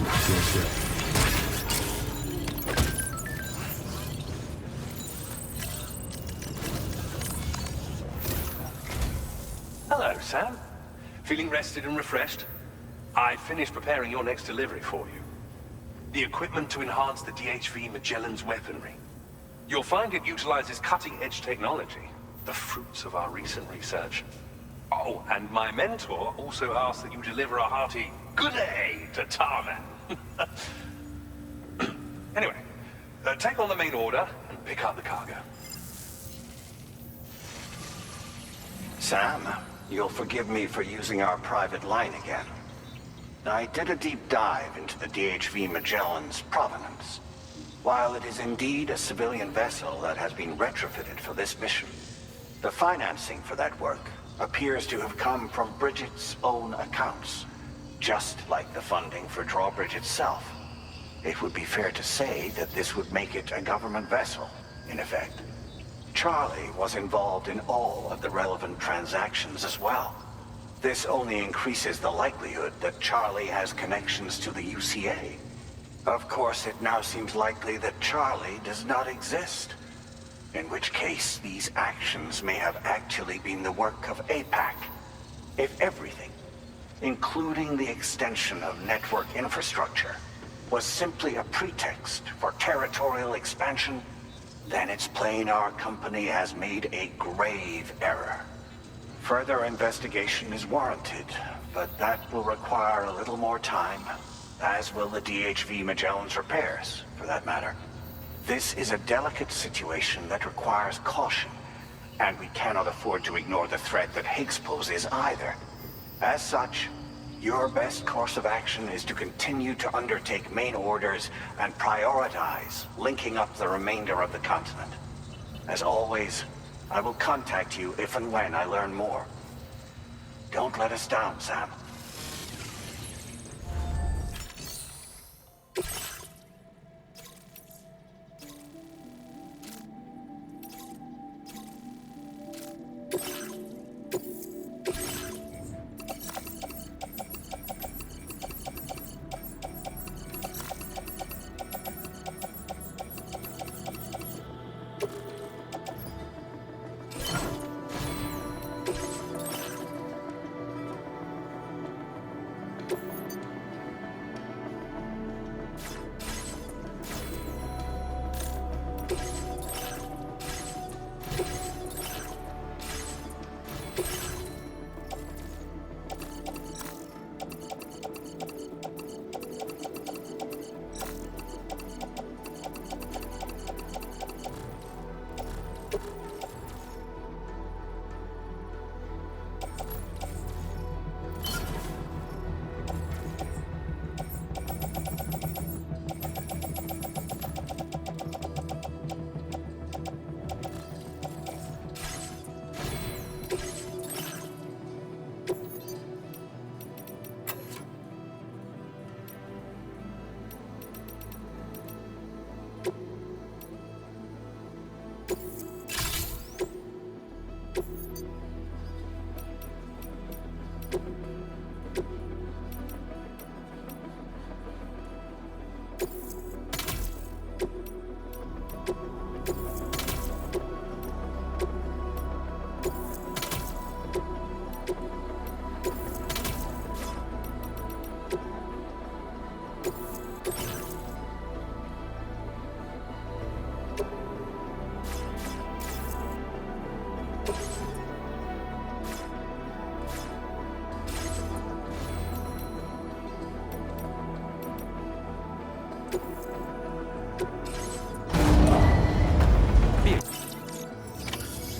Yes, sir. Hello, Sam. Feeling rested and refreshed? I finished preparing your next delivery for you. The equipment to enhance the DHV Magellan's weaponry. You'll find it utilizes cutting-edge technology, the fruits of our recent research. Oh, and my mentor also asked that you deliver a hearty good day to Tarman. Anyway, take on the main order and pick up the cargo. Sam, you'll forgive me for using our private line again. I did a deep dive into the DHV Magellan's provenance. While it is indeed a civilian vessel that has been retrofitted for this mission, the financing for that work appears to have come from Bridget's own accounts, just like the funding for Drawbridge itself. It would be fair to say that this would make it a government vessel, in effect. Charlie was involved in all of the relevant transactions as well. This only increases the likelihood that Charlie has connections to the UCA. Of course, it now seems likely that Charlie does not exist. In which case, these actions may have actually been the work of APAC. If everything, including the extension of network infrastructure, was simply a pretext for territorial expansion, then it's plain our company has made a grave error. Further investigation is warranted, but that will require a little more time, as will the DHV Magellan's repairs, for that matter. This is a delicate situation that requires caution, and we cannot afford to ignore the threat that Higgs poses either. As such, your best course of action is to continue to undertake main orders and prioritize linking up the remainder of the continent. As always, I will contact you if and when I learn more. Don't let us down, Sam.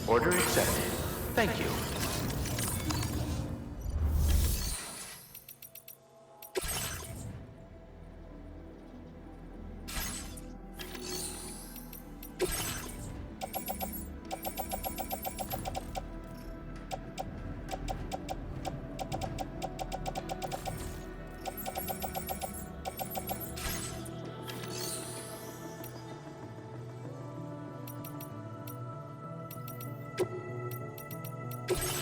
Order accepted. Thank you. You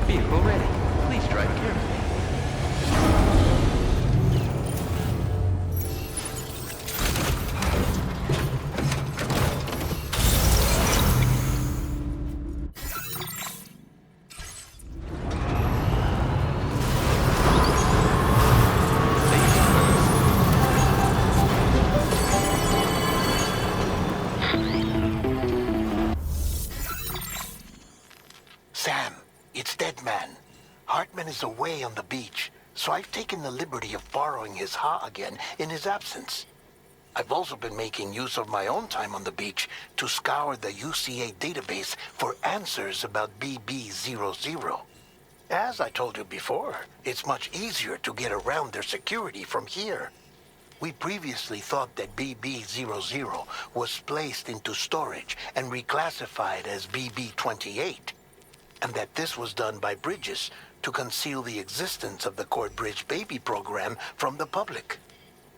Vehicle ready. Please drive carefully. Sam, it's Deadman. Hartman is away on the beach, so I've taken the liberty of borrowing his Ha again in his absence. I've also been making use of my own time on the beach to scour the UCA database for answers about BB-00. As I told you before, it's much easier to get around their security from here. We previously thought that BB-00 was placed into storage and reclassified as BB-28, and that this was done by Bridges to conceal the existence of the Corbridge Baby program from the public.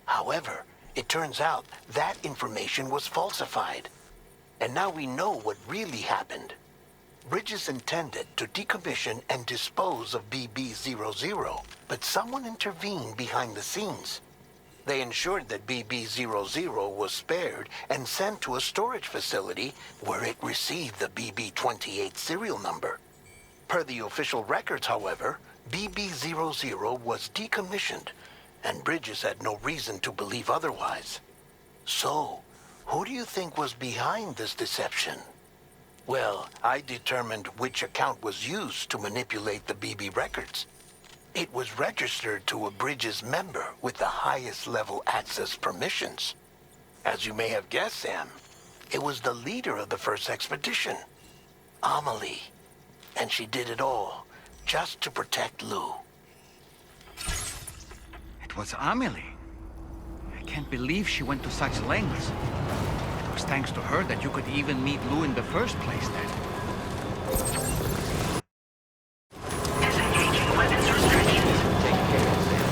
However, it turns out that information was falsified, and now we know what really happened. Bridges intended to decommission and dispose of BB-00, but someone intervened behind the scenes. They ensured that BB-00 was spared and sent to a storage facility where it received the BB-28 serial number. Per the official records, however, BB-00 was decommissioned, and Bridges had no reason to believe otherwise. So, who do you think was behind this deception? Well, I determined which account was used to manipulate the BB records. It was registered to a Bridges member with the highest level access permissions. As you may have guessed, Sam, it was the leader of the first expedition, Amelie. And she did it all just to protect Lou. It was Amelie. I can't believe she went to such lengths. It was thanks to her that you could even meet Lou in the first place then. Disengaging weapons restrictions. Take care, Sam.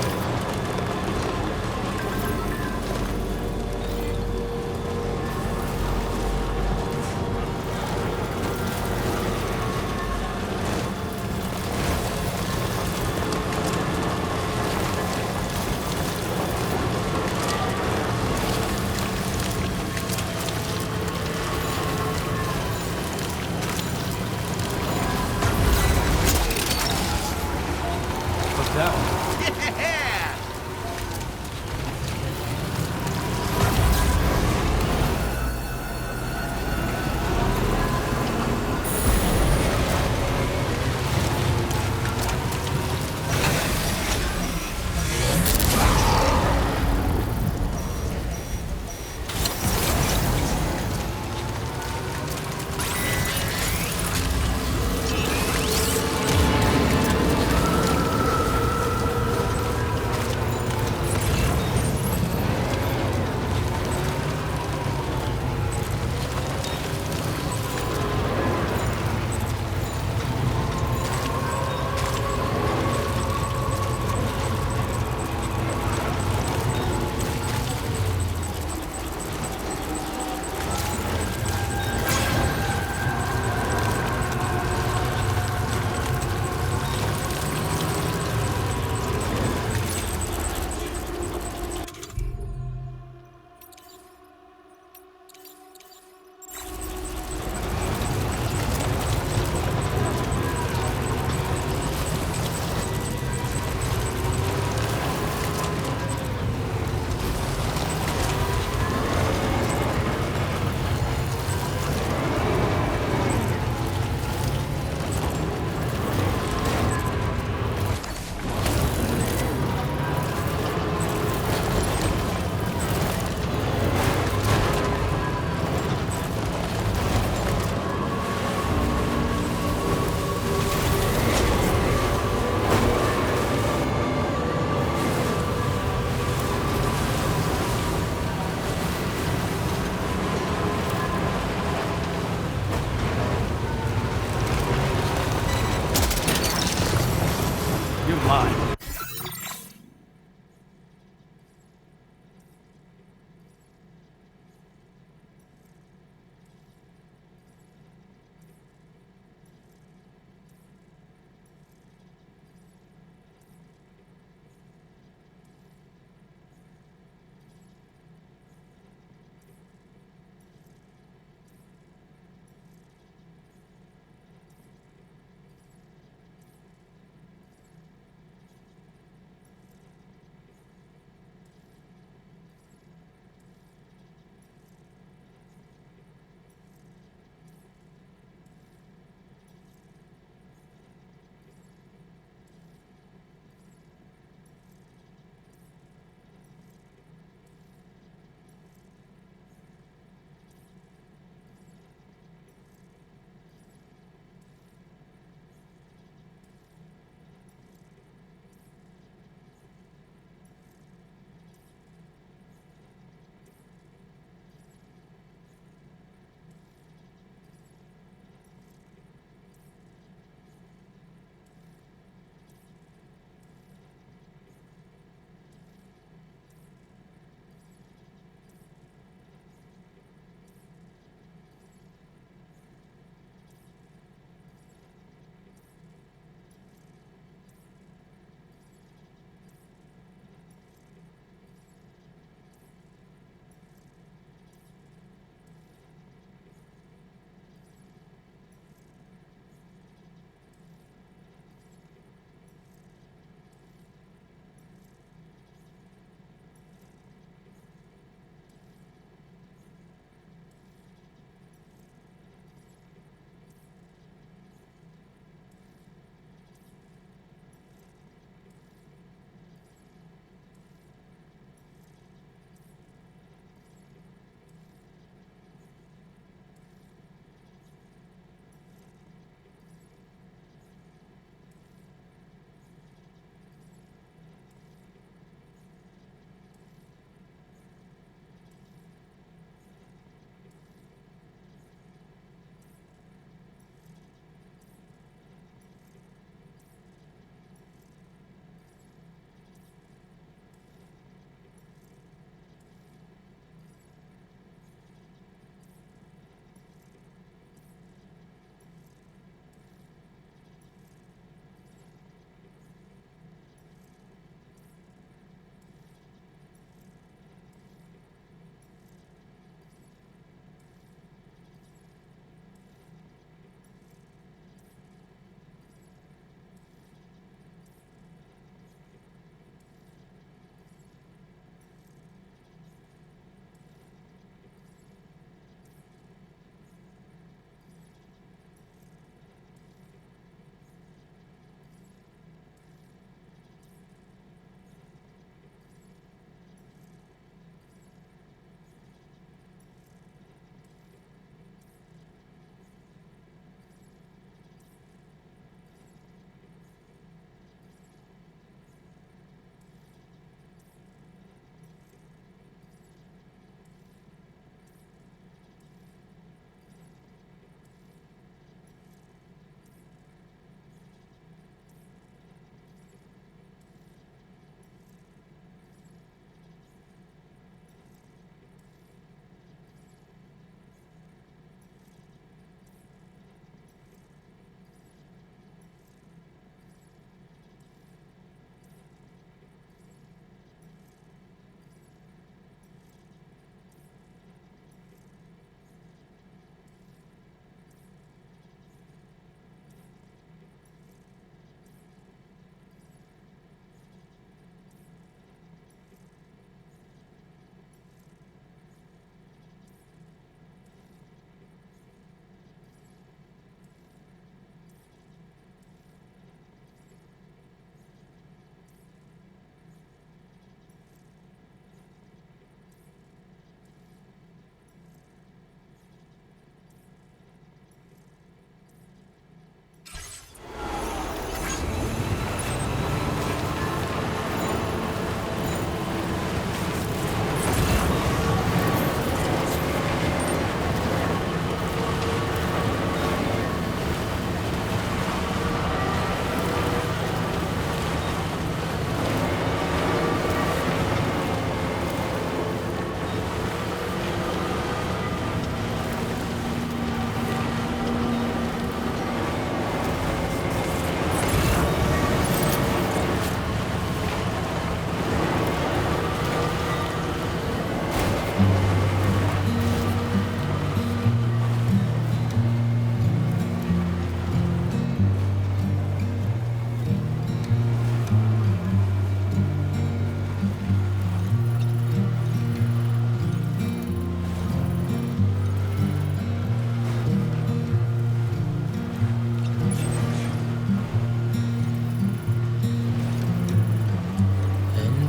time.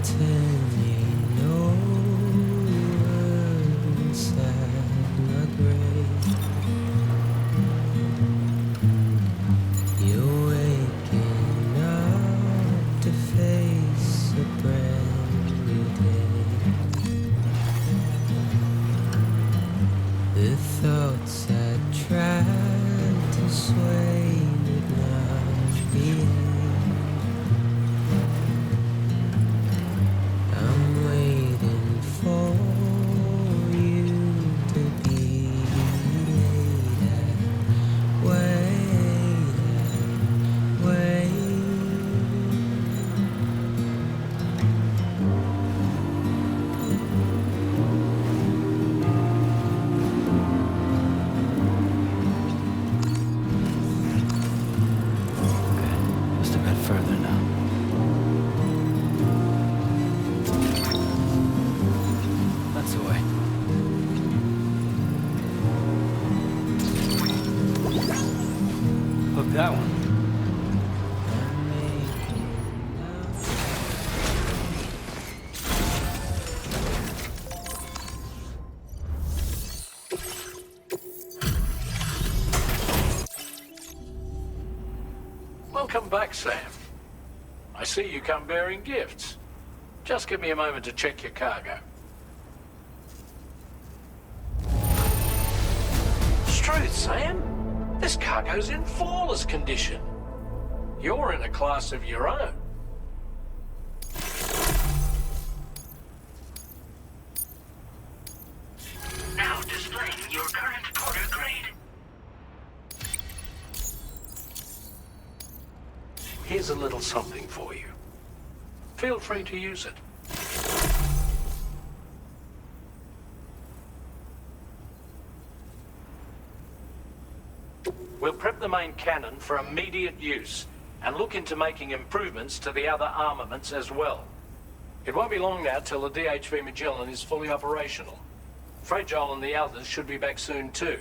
Pretending no words at my grave. You're waking up to face a brand new day. The thoughts I tried to sway would not behave. I'm waiting for you to be later. Wait. Just a bit further now. That's the way. Hook that one. Welcome back, Sam. I see you come bearing gifts. Just give me a moment to check your cargo. Struth, Sam. This cargo's in flawless condition. You're in a class of your own. Now displaying your current quarter grade. Here's a little something for you. Feel free to use it. We'll prep the main cannon for immediate use and look into making improvements to the other armaments as well. It won't be long now till the DHV Magellan is fully operational. Fragile and the others should be back soon too.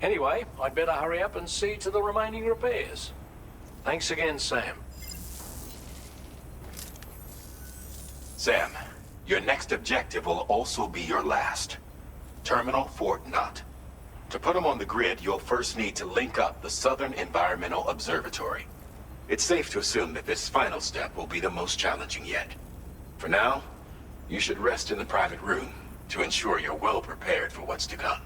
Anyway, I'd better hurry up and see to the remaining repairs. Thanks again, Sam. Sam, your next objective will also be your last. Terminal Fort Knott. To put them on the grid, you'll first need to link up the Southern Environmental Observatory. It's safe to assume that this final step will be the most challenging yet. For now, you should rest in the private room to ensure you're well prepared for what's to come.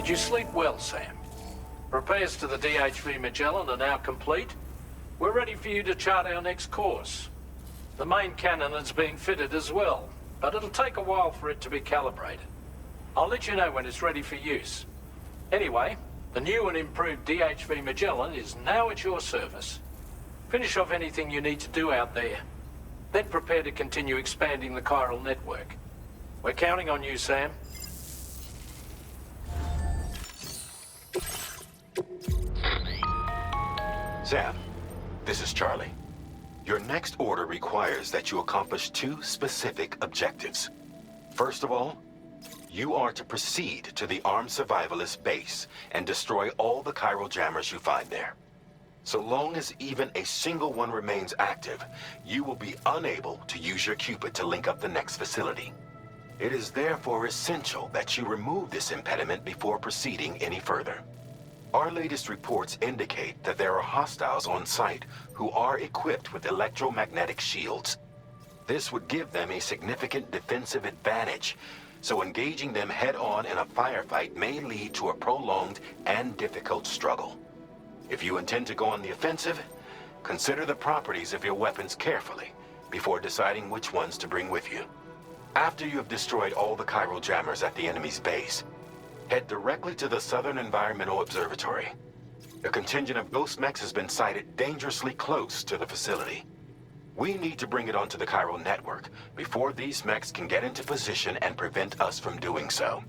Did you sleep well, Sam? Repairs to the DHV Magellan are now complete. We're ready for you to chart our next course. The main cannon is being fitted as well, but it'll take a while for it to be calibrated. I'll let you know when it's ready for use. Anyway, the new and improved DHV Magellan is now at your service. Finish off anything you need to do out there. Then prepare to continue expanding the chiral network. We're counting on you, Sam. Sam, this is Charlie. Your next order requires that you accomplish 2 specific objectives. First of all, you are to proceed to the armed survivalist base and destroy all the chiral jammers you find there. So long as even a single one remains active, you will be unable to use your Cupid to link up the next facility. It is therefore essential that you remove this impediment before proceeding any further. Our latest reports indicate that there are hostiles on site who are equipped with electromagnetic shields. This would give them a significant defensive advantage, so engaging them head-on in a firefight may lead to a prolonged and difficult struggle. If you intend to go on the offensive, consider the properties of your weapons carefully before deciding which ones to bring with you. After you have destroyed all the chiral jammers at the enemy's base, head directly to the Southern Environmental Observatory. A contingent of ghost mechs has been sighted dangerously close to the facility. We need to bring it onto the chiral network before these mechs can get into position and prevent us from doing so.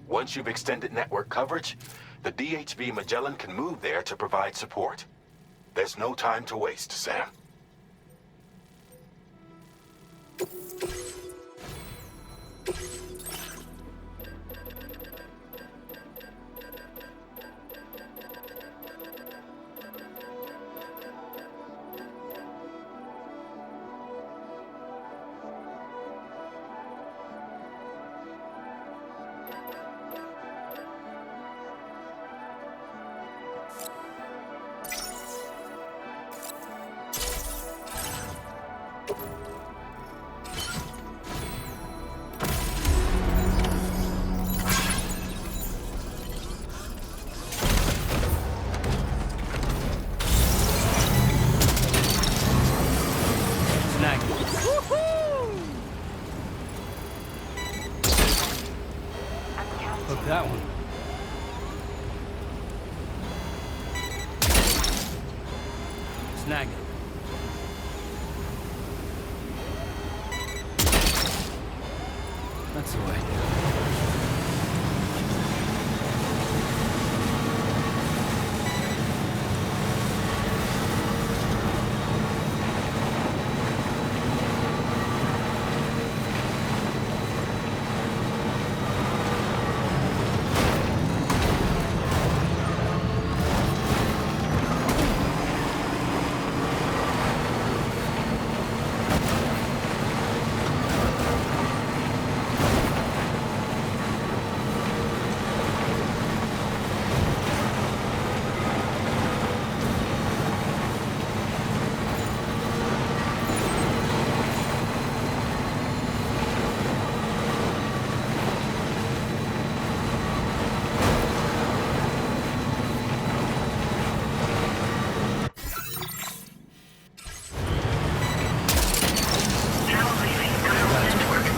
Once you've extended network coverage, the DHV Magellan can move there to provide support. There's no time to waste, Sam. That one. Snag it. That's the way.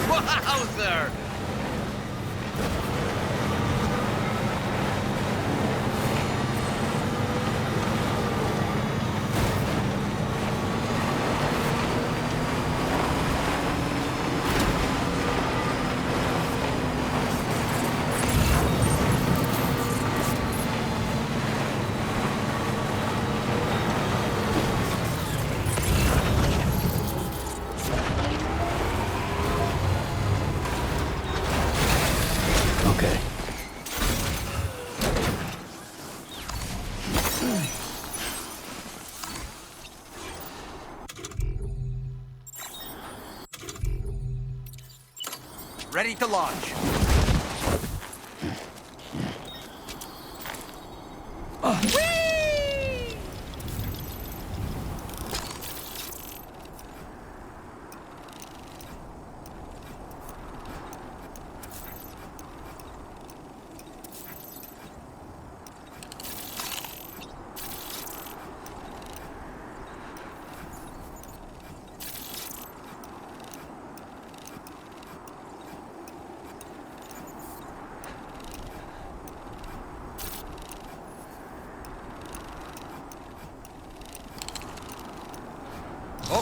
Wowzer! Okay. Ready to launch.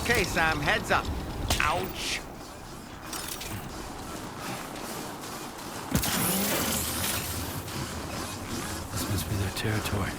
Okay, Sam, heads up. Ouch. This must be their territory.